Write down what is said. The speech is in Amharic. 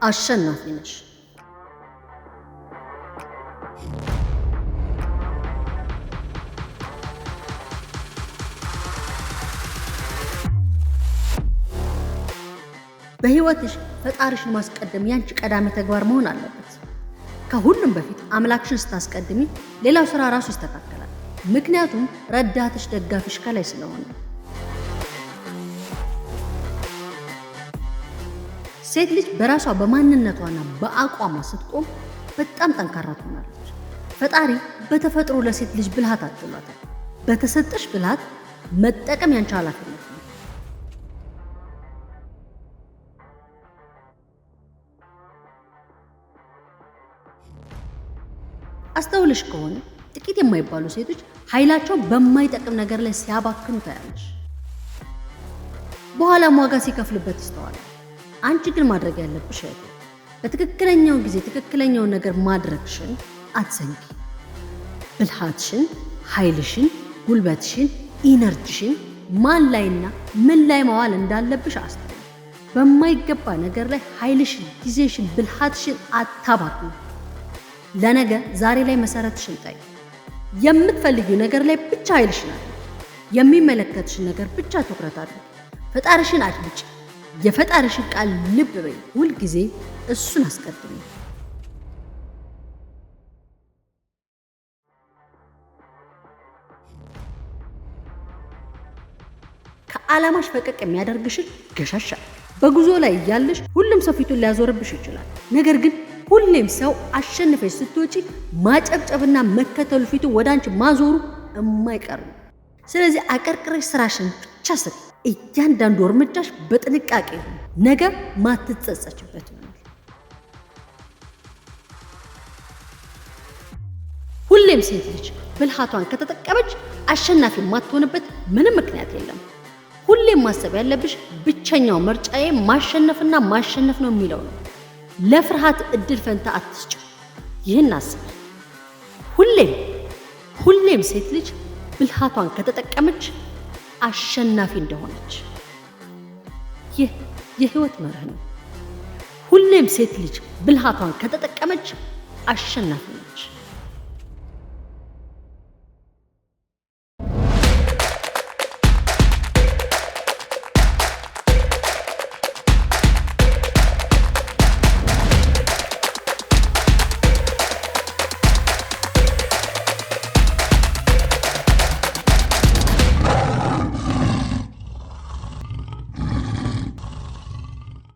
አሸናፊ ነሽ። በህይወትሽ ፈጣሪሽን ማስቀደም ያንቺ ቀዳሚ ተግባር መሆን አለበት። ከሁሉም በፊት አምላክሽን ስታስቀድሚ ሌላው ስራ ራሱ ይስተካከላል። ምክንያቱም ረዳትሽ ደጋፊሽ ከላይ ስለሆነ። ሴት ልጅ በራሷ በማንነቷና በአቋሟ ስትቆም በጣም ጠንካራ ትሆናለች። ፈጣሪ በተፈጥሮ ለሴት ልጅ ብልሃት አጥሏታል። በተሰጠሽ ብልሃት መጠቀም ያንቺ ኃላፊነት ነው። አስተውልሽ ከሆነ ጥቂት የማይባሉ ሴቶች ኃይላቸውን በማይጠቅም ነገር ላይ ሲያባክኑ ታያለሽ። በኋላም ዋጋ ሲከፍልበት ይስተዋላል። አንቺ ግን ማድረግ ያለብሽ በትክክለኛው ጊዜ ትክክለኛውን ነገር ማድረግሽን አትዘንጊ። ብልሃትሽን፣ ኃይልሽን፣ ጉልበትሽን፣ ኢነርጂሽን ማን ላይና ምን ላይ ማዋል እንዳለብሽ አስተውል። በማይገባ ነገር ላይ ኃይልሽን፣ ጊዜሽን፣ ብልሃትሽን አታባክኑ። ለነገ ዛሬ ላይ መሰረትሽን ጣይ። የምትፈልጊው ነገር ላይ ብቻ ኃይልሽን አድርጊ። የሚመለከትሽን ነገር ብቻ ትኩረት አድርጊ። ፈጣሪሽን አድምጪ። የፈጣሪሽን ቃል ልብ በይ። ሁል ጊዜ እሱን አስቀድሚ። ከዓላማሽ ፈቀቅ የሚያደርግሽን ገሻሻ። በጉዞ ላይ እያለሽ ሁሉም ሰው ፊቱን ሊያዞርብሽ ይችላል። ነገር ግን ሁሌም ሰው አሸንፈሽ ስትወጪ ማጨብጨብና መከተሉ ፊቱ ወዳንቺ ማዞሩ የማይቀር ነው። ስለዚህ አቀርቅረሽ ስራሽን ብቻ ስሪ። እያንዳንዱ እርምጃሽ በጥንቃቄ ነው። ነገ ማትጸጸችበት ይሆናል። ሁሌም ሴት ልጅ ብልሃቷን ከተጠቀመች አሸናፊ የማትሆንበት ምንም ምክንያት የለም። ሁሌም ማሰብ ያለብሽ ብቸኛው ምርጫዬ ማሸነፍና ማሸነፍ ነው የሚለው ነው። ለፍርሃት እድል ፈንታ አትስጪው። ይህን አስቢ። ሁሌም ሴት ልጅ ብልሃቷን ከተጠቀመች አሸናፊ እንደሆነች። ይህ የህይወት መርህ ነው። ሁሌም ሴት ልጅ ብልሃቷን ከተጠቀመች አሸናፊ ነች።